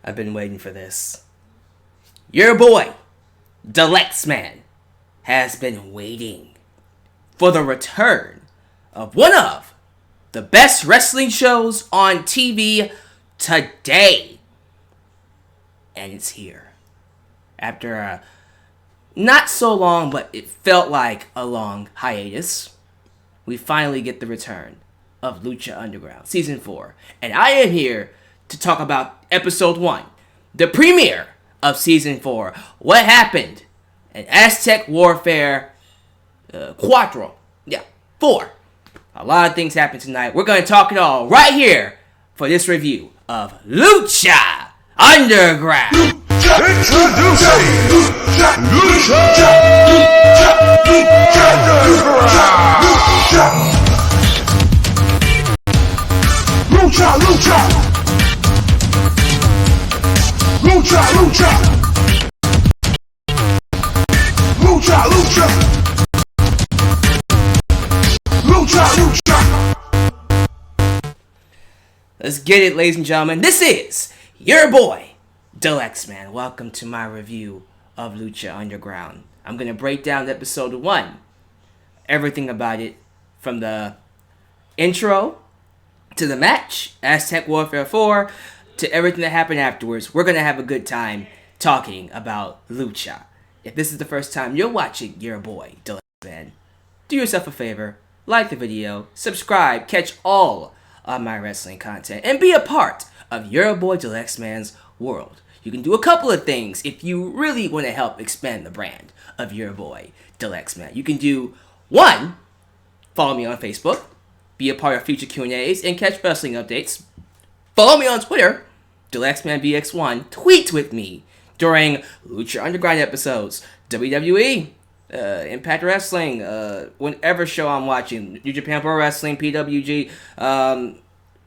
I've been waiting for this. Your boy, Alyx has been waiting for the return of one of the best wrestling shows on TV today. And it's here. After a not so long, but it felt like a long hiatus, we finally get the return of Lucha Underground Season 4. And I am here to talk about Episode 1, the premiere of Season 4. What happened in Aztec Warfare 4. A lot of things happened tonight. We're going to talk it all right here for this review of Lucha Underground. Introducing Lucha Let's get it, ladies and gentlemen. This is your boy, Alyx. Welcome to my review of Lucha Underground. I'm going to break down episode 1. Everything about it, from the intro to the match, Aztec Warfare 4, to everything that happened afterwards. We're going to have a good time talking about Lucha. If this is the first time you're watching your boy, Alyx, do yourself a favor, like the video, subscribe, catch all of my wrestling content, and be a part of your boy Alyx's world. You can do a couple of things if you really want to help expand the brand of your boy Alyx. You can do one, follow me on Facebook, be a part of future Q&As, and catch wrestling updates. Follow me on Twitter, AlyxManBX1. Tweet with me during Lucha Underground episodes, WWE, Impact Wrestling, whatever show I'm watching, New Japan Pro Wrestling, PWG,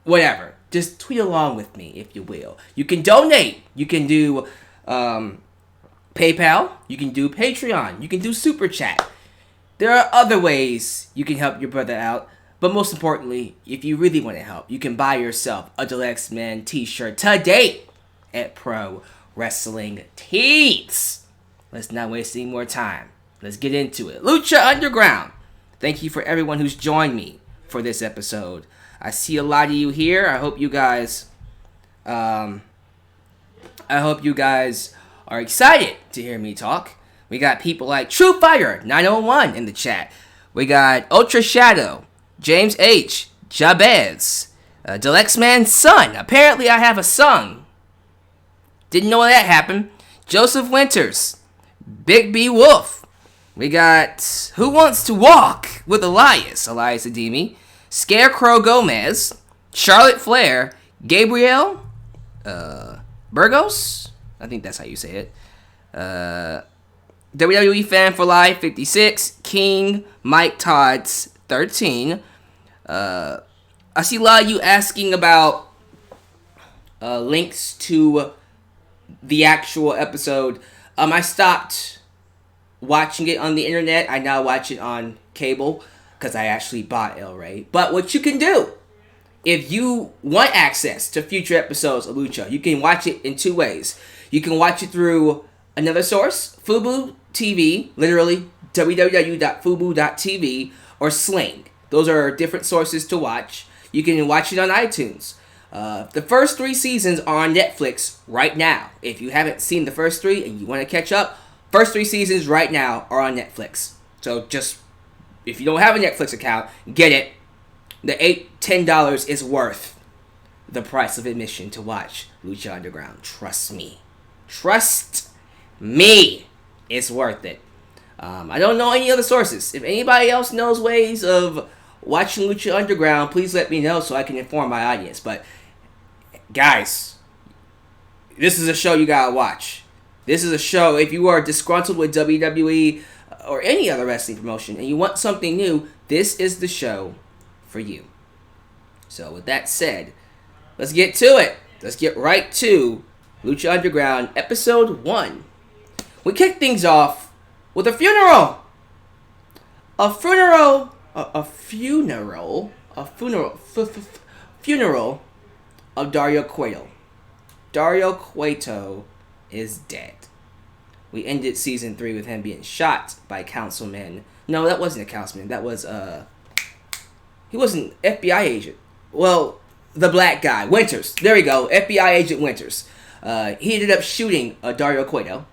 whatever. Just tweet along with me, if you will. You can donate. You can do PayPal. You can do Patreon. You can do Super Chat. There are other ways you can help your brother out. But most importantly, if you really want to help, you can buy yourself a Alyx t-shirt today at Pro Wrestling Tees. Let's not waste any more time. Let's get into it. Lucha Underground. Thank you for everyone who's joined me for this episode. I see a lot of you here. I hope you guys are excited to hear me talk. We got people like True Fire 901 in the chat. We got Ultra Shadow, James H, Jabez, Alyx's son. Apparently I have a son. Didn't know that happened. Joseph Winters, Big B Wolf. We got Who Wants to Walk with Elias Ademi, Scarecrow Gomez, Charlotte Flair, Gabriel, Burgos, I think that's how you say it, WWE Fan for Life 56, King, Mike Todd's 13. I see a lot of you asking about links to the actual episode. I stopped watching it on the internet. I now watch it on cable because I actually bought El Rey. But what you can do, if you want access to future episodes of Lucha, you can watch it in two ways. You can watch it through another source, Fubo TV, literally www.fubo.tv, or Sling. Those are different sources to watch. You can watch it on iTunes. The first 3 seasons are on Netflix right now. If you haven't seen the first 3 and you want to catch up, first 3 seasons right now are on Netflix. So just, if you don't have a Netflix account, get it. The $10 is worth the price of admission to watch Lucha Underground. Trust me. Trust me. It's worth it. I don't know any other sources. If anybody else knows ways of watching Lucha Underground, please let me know so I can inform my audience. But, guys, this is a show you gotta watch. This is a show, if you are disgruntled with WWE or any other wrestling promotion and you want something new, this is the show for you. So with that said, let's get to it. Let's get right to Lucha Underground Episode 1. We kick things off with a funeral. Funeral of Dario Cueto. Dario Cueto is dead. We ended season 3 with him being shot by councilman. No, that wasn't a councilman. That was he was an FBI agent. Well, the black guy, Winters. There we go, FBI agent Winters. He ended up shooting Dario Cueto,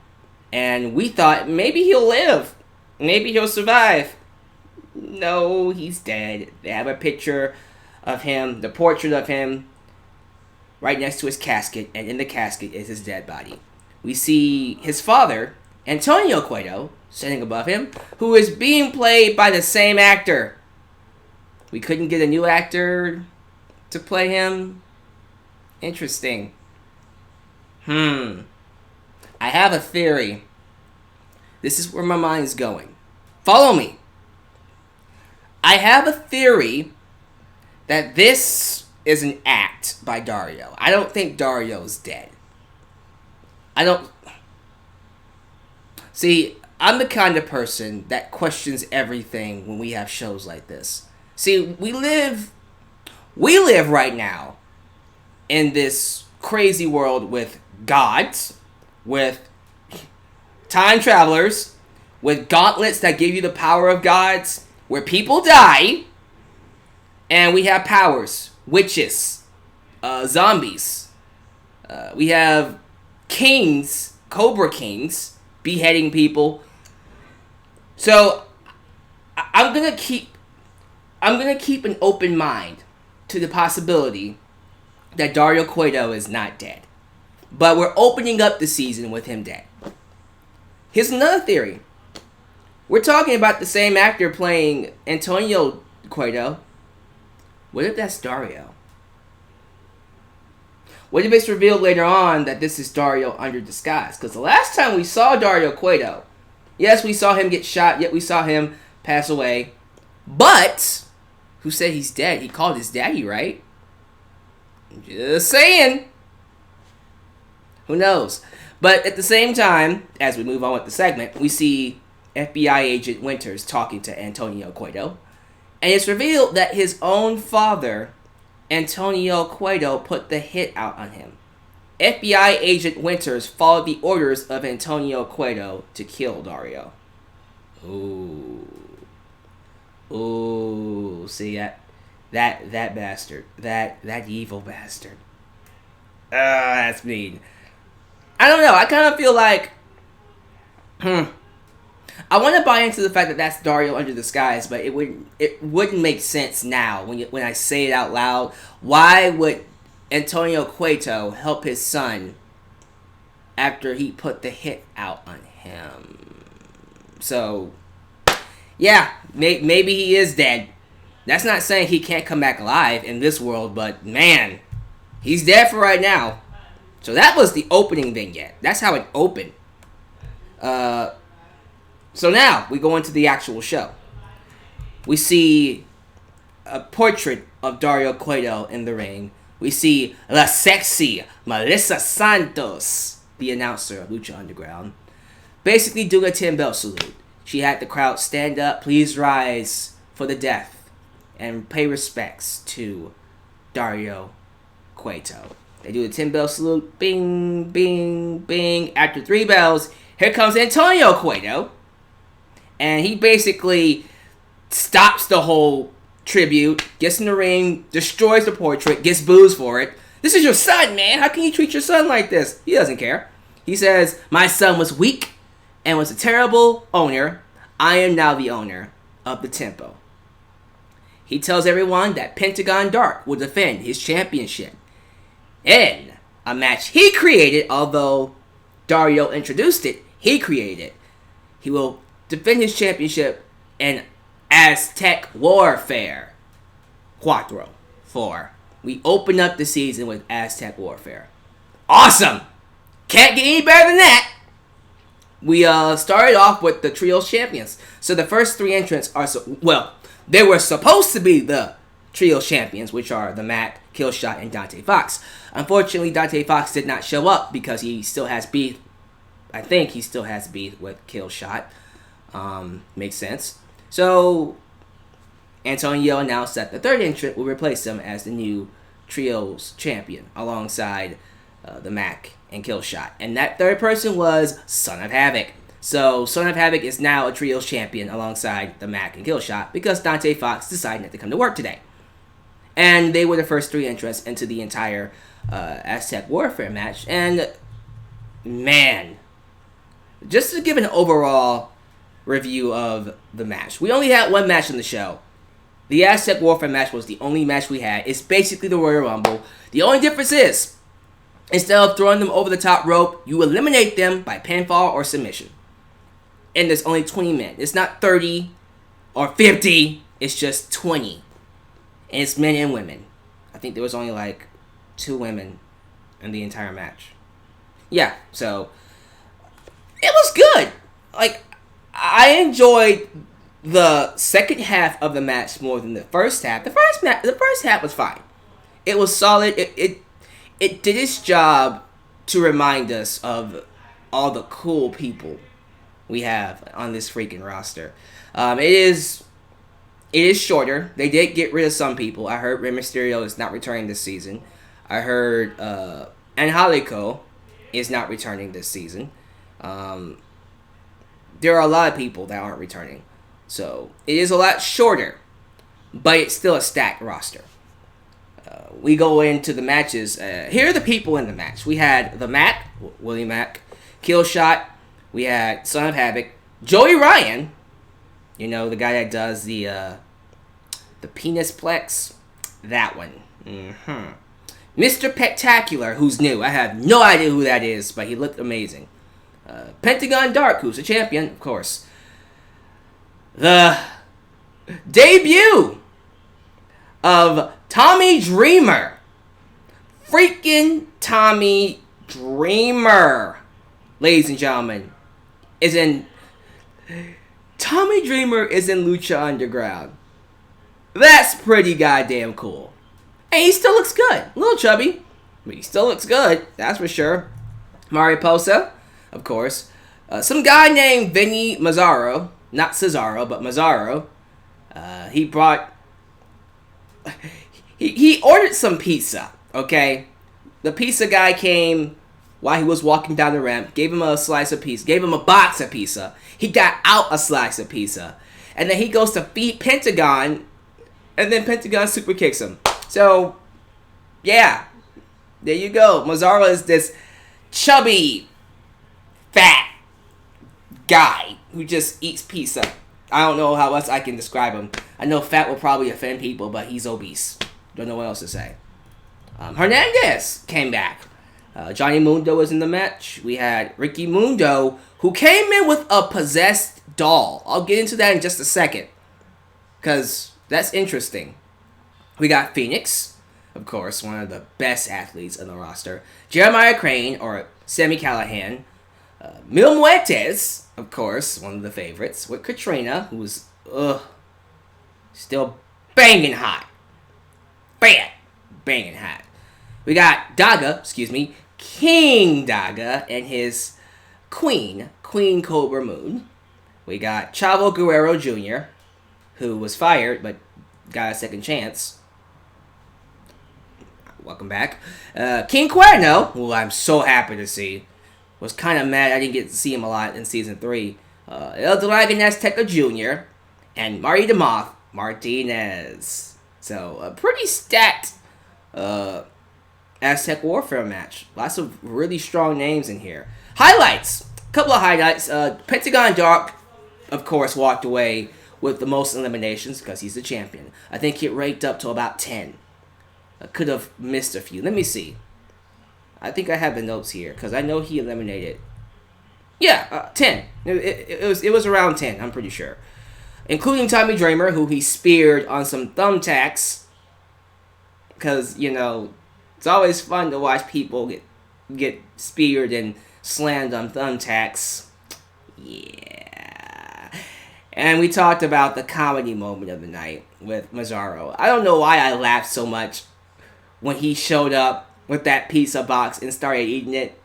and we thought maybe he'll live, maybe he'll survive. No, he's dead. They have a picture of him, the portrait of him, right next to his casket, and in the casket is his dead body. We see his father, Antonio Cueto, sitting above him, who is being played by the same actor. We couldn't get a new actor to play him. Interesting. I have a theory. This is where my mind is going. Follow me. I have a theory that this is an act by Dario. I don't think Dario's dead. See, I'm the kind of person that questions everything when we have shows like this. See, we live right now in this crazy world with gods, with time travelers, with gauntlets that give you the power of gods, where people die, and we have powers, witches, zombies. We have kings, Cobra Kings, beheading people. So I'm gonna keep an open mind to the possibility that Dario Cueto is not dead. But we're opening up the season with him dead. Here's another theory. We're talking about the same actor playing Antonio Cueto. What if that's Dario? What if it's revealed later on that this is Dario under disguise? Because the last time we saw Dario Cueto, yes, we saw him get shot, yet we saw him pass away. But, who said he's dead? He called his daddy, right? Just saying. Who knows? But at the same time, as we move on with the segment, we see FBI agent Winters talking to Antonio Cueto. And it's revealed that his own father, Antonio Cueto, put the hit out on him. FBI agent Winters followed the orders of Antonio Cueto to kill Dario. Ooh, see that bastard, that evil bastard. That's mean. I don't know. I kind of feel like, I want to buy into the fact that that's Dario under disguise, but it wouldn't make sense now when I say it out loud. Why would Antonio Cueto help his son after he put the hit out on him? So, yeah, maybe he is dead. That's not saying he can't come back alive in this world, but man, he's dead for right now. So that was the opening vignette. That's how it opened. So now we go into the actual show. We see a portrait of Dario Cueto in the ring. We see La Sexy Melissa Santos, the announcer of Lucha Underground, basically do a 10-bell salute. She had the crowd stand up, please rise for the death, and pay respects to Dario Cueto. They do a 10-bell salute, bing, bing, bing. After 3 bells, here comes Antonio Cueto. And he basically stops the whole tribute, gets in the ring, destroys the portrait, gets booze for it. This is your son, man. How can you treat your son like this? He doesn't care. He says, my son was weak and was a terrible owner. I am now the owner of the tempo. He tells everyone that Pentagon Dark will defend his championship in a match he created, although Dario introduced it. He created it. He will defend his championship in Aztec Warfare 4. We open up the season with Aztec Warfare. Awesome! Can't get any better than that. We started off with the Trios Champions. So the first 3 entrants are, they were supposed to be the Trios Champions, which are the Mac, Killshot, and Dante Fox. Unfortunately, Dante Fox did not show up because he still has beef. I think he still has beef with Killshot. Makes sense. So Antonio announced that the 3rd entrant will replace him as the new Trios champion alongside the Mac and Killshot. And that third person was Son of Havoc. So Son of Havoc is now a trios champion alongside the Mac and Killshot because Dante Fox decided not to come to work today. And they were the first 3 entrants into the entire Aztec Warfare match. And man, just to give an overall review of the match, we only had 1 match on the show. The Aztec Warfare match was the only match we had. It's basically the Royal Rumble. The only difference is, instead of throwing them over the top rope, you eliminate them by pinfall or submission. And there's only 20 men. It's not 30 or 50. It's just 20. And it's men and women. I think there was only like 2 women in the entire match. Yeah, so it was good. Like, I enjoyed the second half of the match more than the first half. The first half was fine. It was solid. It did its job to remind us of all the cool people we have on this freaking roster. It is shorter. They did get rid of some people. I heard Rey Mysterio is not returning this season. I heard Angelico is not returning this season. There are a lot of people that aren't returning. So it is a lot shorter, but it's still a stacked roster. We go into the matches. Here are the people in the match. We had the Mac, Willie Mack, Killshot. We had Son of Havoc, Joey Ryan. You know, the guy that does the penis plex. That one. Mr. Pectacular, who's new. I have no idea who that is, but he looked amazing. Pentagon Dark, who's a champion, of course. The debut of Tommy Dreamer. Freaking Tommy Dreamer, ladies and gentlemen, Tommy Dreamer is in Lucha Underground. That's pretty goddamn cool. And he still looks good. A little chubby, but he still looks good, that's for sure. Mariposa, of course. Some guy named Vinny Mazzaro. Not Cesaro, but Mazzaro. He brought... He ordered some pizza, okay? The pizza guy came while he was walking down the ramp, gave him a slice of pizza, gave him a box of pizza. He got out a slice of pizza. And then he goes to feed Pentagon, and then Pentagon super kicks him. So, yeah. There you go. Mazzaro is this chubby, fat guy who just eats pizza. I don't know how else I can describe him. I know fat will probably offend people, but he's obese. Don't know what else to say. Hernandez came back. Johnny Mundo was in the match. We had Ricky Mundo, who came in with a possessed doll. I'll get into that in just a second, because that's interesting. We got Phoenix, of course, one of the best athletes on the roster. Jeremiah Crane, or Sammy Callahan. Mil Muertes, of course, one of the favorites. With Katrina, who was, still banging hot. Banging hot. We got King Daga, and his Queen Cobra Moon. We got Chavo Guerrero Jr., who was fired, but got a second chance. Welcome back. King Cuerno, who I'm so happy to see. Was kind of mad I didn't get to see him a lot in Season 3. El Dragon Azteca Jr. and Marty the Moth Martinez. So, a pretty stacked Aztec Warfare match. Lots of really strong names in here. Highlights. A couple of highlights. Pentagon Dark, of course, walked away with the most eliminations because he's the champion. I think he raked up to about 10. I could have missed a few. Let me see. I think I have the notes here because I know he eliminated. Yeah, 10. It was around 10, I'm pretty sure. Including Tommy Dreamer, who he speared on some thumbtacks. Because, you know, it's always fun to watch people get speared and slammed on thumbtacks. Yeah. And we talked about the comedy moment of the night with Mazzaro. I don't know why I laughed so much when he showed up with that pizza box and started eating it.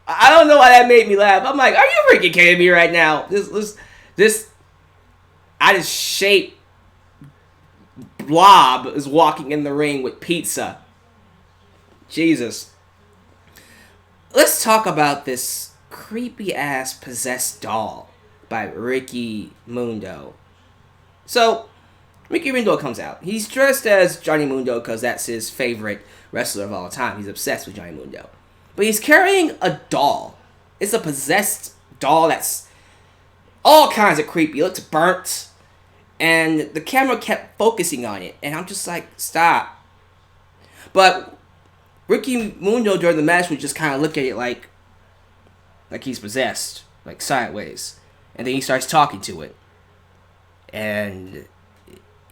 I don't know why that made me laugh. I'm like, are you freaking kidding me right now? This out of shape blob is walking in the ring with pizza. Jesus. let's talk about this creepy ass possessed doll by Ricky Mundo. So, Ricky Mundo comes out. He's dressed as Johnny Mundo because that's his favorite wrestler of all time. He's obsessed with Johnny Mundo. But he's carrying a doll. It's a possessed doll that's all kinds of creepy. It looks burnt. And the camera kept focusing on it. And I'm just like, stop. But Ricky Mundo during the match would just kind of look at it like he's possessed. Like sideways. And then he starts talking to it. And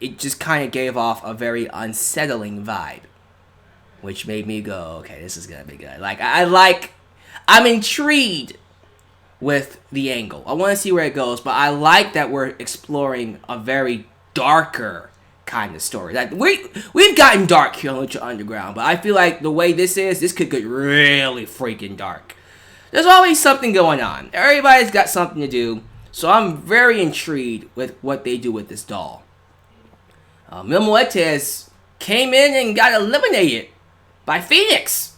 it just kind of gave off a very unsettling vibe. Which made me go, okay, this is going to be good. I'm intrigued with the angle. I want to see where it goes, but I like that we're exploring a very darker kind of story. Like we've gotten dark here on Lucha Underground, but I feel like the way this could get really freaking dark. There's always something going on. Everybody's got something to do, so I'm very intrigued with what they do with this doll. Mil Muertes came in and got eliminated by Phoenix,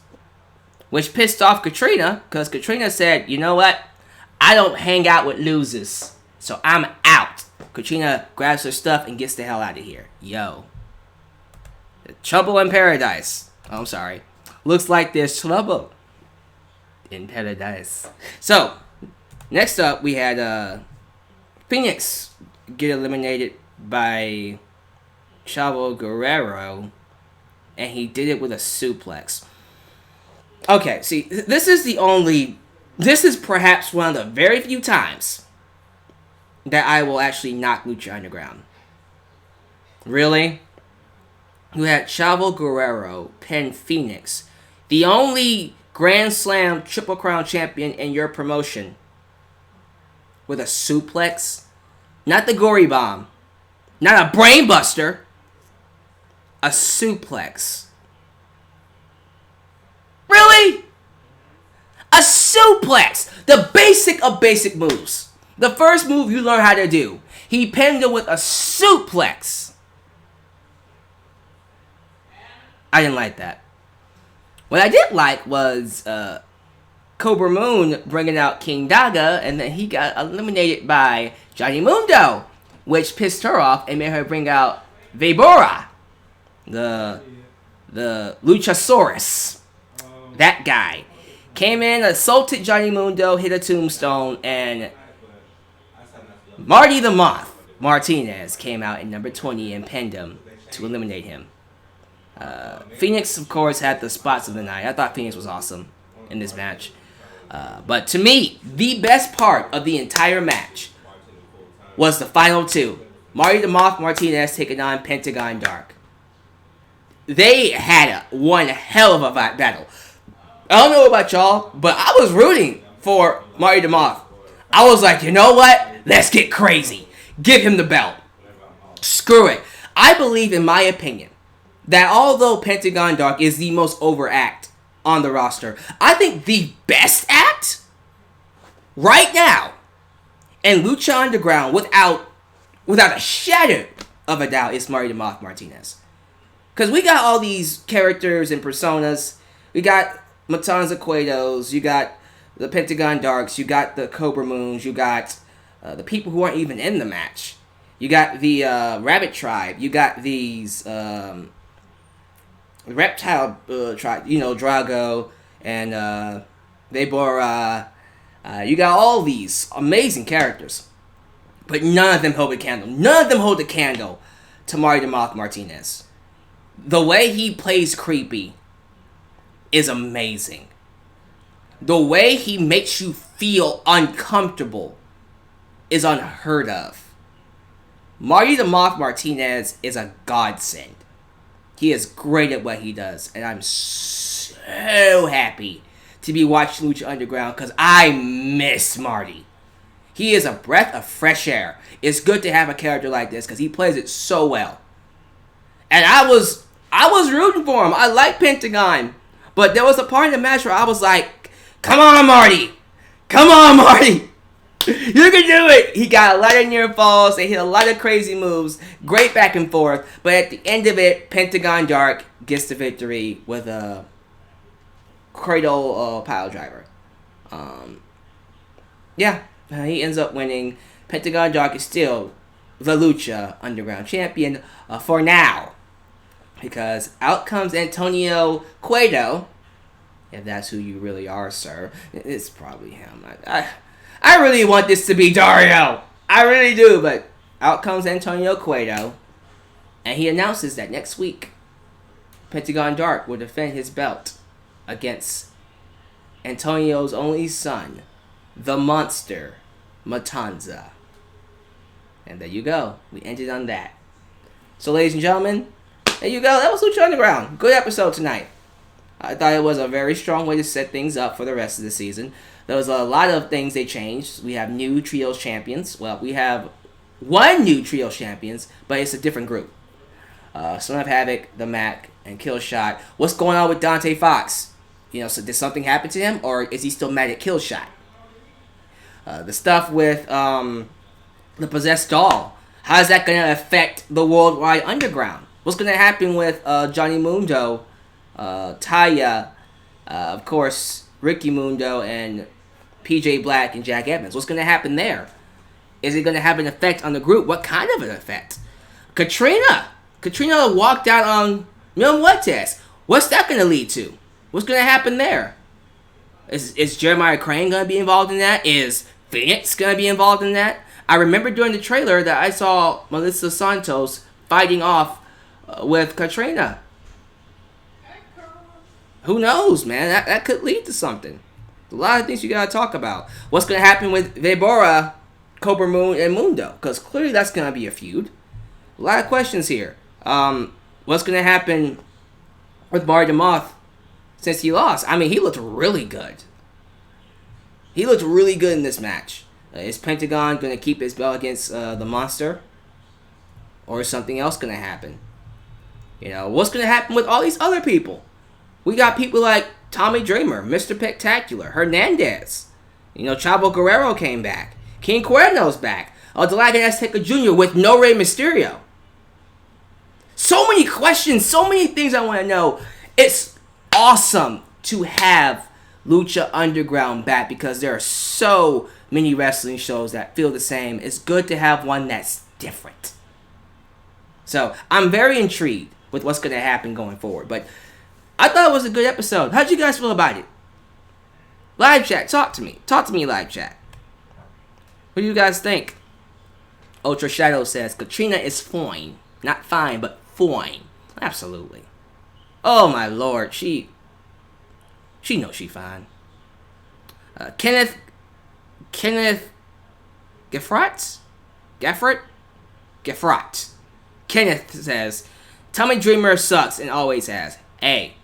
which pissed off Katrina, because Katrina said, you know what? I don't hang out with losers, so I'm out. Katrina grabs her stuff and gets the hell out of here. Yo. Trouble in paradise. Oh, I'm sorry. Looks like there's trouble in paradise. So, next up, we had Phoenix get eliminated by Chavo Guerrero, and he did it with a suplex. Okay, see, this is perhaps one of the very few times that I will actually knock Lucha Underground. Really? You had Chavo Guerrero pin Phoenix, the only Grand Slam Triple Crown champion in your promotion, with a suplex? Not the Gory Bomb. Not a Brain Buster. A suplex. Really? A suplex! The basic of basic moves. The first move you learn how to do. He pinned him with a suplex. I didn't like that. What I did like was Cobra Moon bringing out King Daga, and then he got eliminated by Johnny Mundo, which pissed her off and made her bring out Vibora, the Luchasaurus. That guy came in, assaulted Johnny Mundo, hit a tombstone, and Marty the Moth Martinez came out in number 20 and pinned him to eliminate him. Phoenix, of course, had the spots of the night. I thought Phoenix was awesome in this match. But to me, the best part of the entire match was the final two. Marty the Moth Martinez taking on Pentagon Dark. They had one hell of a battle. I don't know about y'all, but I was rooting for Marty the Moth. I was like, you know what? Let's get crazy. Give him the belt. Screw it. I believe, in my opinion, that although Pentagon Dark is the most over act on the roster, I think the best act right now in Lucha Underground, without a shadow of a doubt, is Marty the Moth Martinez. Because we got all these characters and personas. We got Matanza Cuetos, you got the Pentagon Darks, you got the Cobra Moons, you got the people who aren't even in the match. You got the Rabbit Tribe, you got these Reptile Tribe, Drago and Vibora. You got all these amazing characters. But none of them hold a candle. None of them hold a candle to Marty the Moth Martinez. The way he plays creepy is amazing. The way he makes you feel uncomfortable is unheard of. Marty the Moth Martinez is a godsend. He is great at what he does, and I'm so happy to be watching Lucha Underground because I miss Marty. He is a breath of fresh air. It's good to have a character like this because he plays it so well. And I was rooting for him. I like Pentagon. But there was a part in the match where I was like, come on, Marty. Come on, Marty. You can do it. He got a lot of near falls. They hit a lot of crazy moves. Great back and forth. But at the end of it, Pentagon Dark gets the victory with a cradle pile driver. Yeah, he ends up winning. Pentagon Dark is still the Lucha Underground Champion for now. Because out comes Antonio Cueto. If that's who you really are, sir. It's probably him. I really want this to be Dario. I really do, but out comes Antonio Cueto. And he announces that next week, Pentagon Dark will defend his belt against Antonio's only son, the monster, Matanza. And there you go. We ended on that. So, ladies and gentlemen, there you go. That was Lucha Underground. Good episode tonight. I thought it was a very strong way to set things up for the rest of the season. There was a lot of things they changed. We have new Trios champions. Well, we have one new Trios champions, but it's a different group. Son of Havoc, the Mac, and Killshot. What's going on with Dante Fox? So did something happen to him, or is he still mad at Killshot? The stuff with the Possessed Doll. How is that going to affect the Worldwide Underground? What's going to happen with Johnny Mundo, Taya, of course, Ricky Mundo, and PJ Black and Jack Evans? What's going to happen there? Is it going to have an effect on the group? What kind of an effect? Katrina walked out on Mil Muertes. What's that going to lead to? What's going to happen there? Is Jeremiah Crane going to be involved in that? Is Phoenix going to be involved in that? I remember during the trailer that I saw Melissa Santos fighting off with Katrina. Who knows, man? That could lead to something. A lot of things you got to talk about. What's going to happen with Vibora, Cobra Moon, and Mundo? Because clearly that's going to be a feud. A lot of questions here. What's going to happen with Barry the Moth since he lost? I mean, he looked really good. He looked really good in this match. Is Pentagon going to keep his belt against the Monster? Or is something else going to happen? What's going to happen with all these other people? We got people like Tommy Dreamer, Mr. Spectacular, Hernandez. Chavo Guerrero came back. King Cuerno's back. Dragon Azteca Jr. with no Rey Mysterio. So many questions, so many things I want to know. It's awesome to have Lucha Underground back because there are so many wrestling shows that feel the same. It's good to have one that's different. So I'm very intrigued with what's going to happen going forward. But I thought it was a good episode. How'd you guys feel about it? Live chat, talk to me. Talk to me, live chat. What do you guys think? Ultra Shadow says, Katrina is fine. Not fine, but fine. Absolutely. Oh my lord, she knows she fine. Kenneth Gaffrat? Kenneth says, Tommy Dreamer sucks and always has. Hey,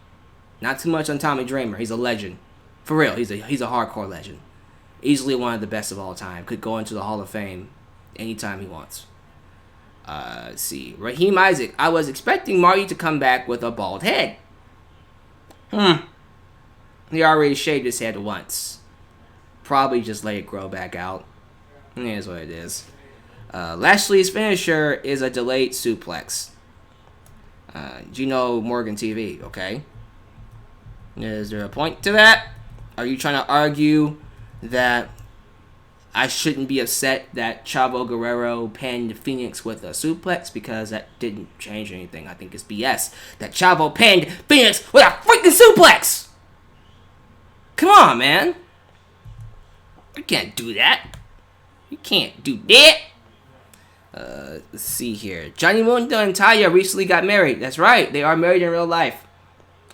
not too much on Tommy Dreamer. He's a legend. For real, he's a hardcore legend. Easily one of the best of all time. Could go into the Hall of Fame anytime he wants. Let's see. Raheem Isaac. I was expecting Marty to come back with a bald head. He already shaved his head once. Probably just let it grow back out. It is what it is. Lashley's finisher is a delayed suplex. Gino Morgan TV, okay? Is there a point to that? Are you trying to argue that I shouldn't be upset that Chavo Guerrero pinned Phoenix with a suplex because that didn't change anything? I think it's BS that Chavo pinned Phoenix with a freaking suplex! Come on, man. You can't do that. You can't do that. Let's see here. Johnny Mundo and Taya recently got married. That's right. They are married in real life.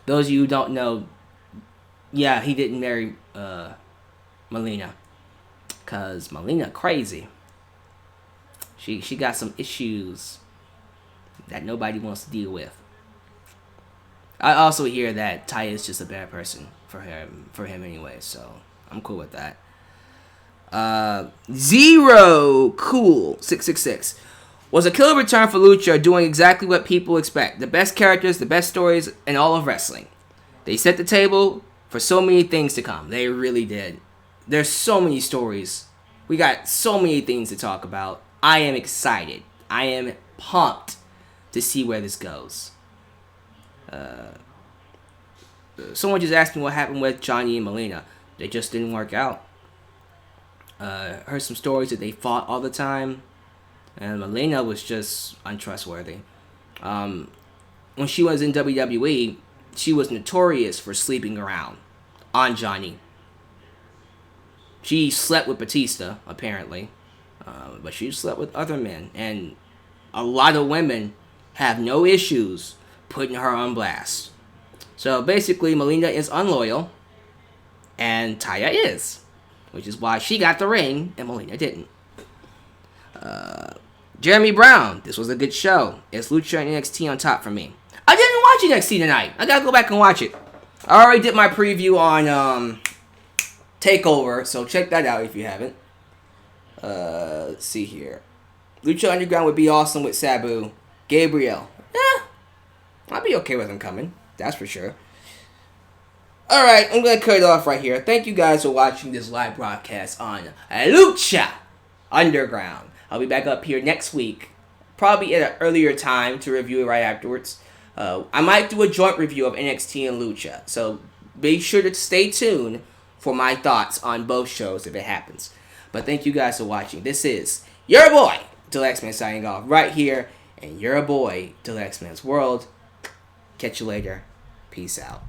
Those of you who don't know, yeah, he didn't marry Melina. Because Melina crazy. She got some issues that nobody wants to deal with. I also hear that Taya is just a bad person for him anyway, so I'm cool with that. Zero Cool 666 was a killer return for Lucha, doing exactly what people expect. The best characters, the best stories in all of wrestling. They set the table for so many things to come. They really did. There's so many stories. We got so many things to talk about. I am excited. I am pumped to see where this goes. Someone just asked me what happened with Johnny and Melina. They just didn't work out. Heard some stories that they fought all the time, and Melina was just untrustworthy. When she was in WWE, she was notorious for sleeping around on Johnny. She slept with Batista, apparently, but she slept with other men, and a lot of women have no issues putting her on blast. So basically, Melina is unloyal, and Taya is, which is why she got the ring and Melina didn't. Jeremy Brown, this was a good show. It's Lucha and NXT on top for me. I didn't watch NXT tonight. I gotta go back and watch it. I already did my preview on TakeOver, so check that out if you haven't. Let's see here. Lucha Underground would be awesome with Sabu. Gabriel. I'd be okay with him coming. That's for sure. Alright, I'm going to cut it off right here. Thank you guys for watching this live broadcast on Lucha Underground. I'll be back up here next week. Probably at an earlier time to review it right afterwards. I might do a joint review of NXT and Lucha. So be sure to stay tuned for my thoughts on both shows if it happens. But thank you guys for watching. This is your boy, Deluxe Man, signing off right here in your boy, Deluxe Man's World. Catch you later. Peace out.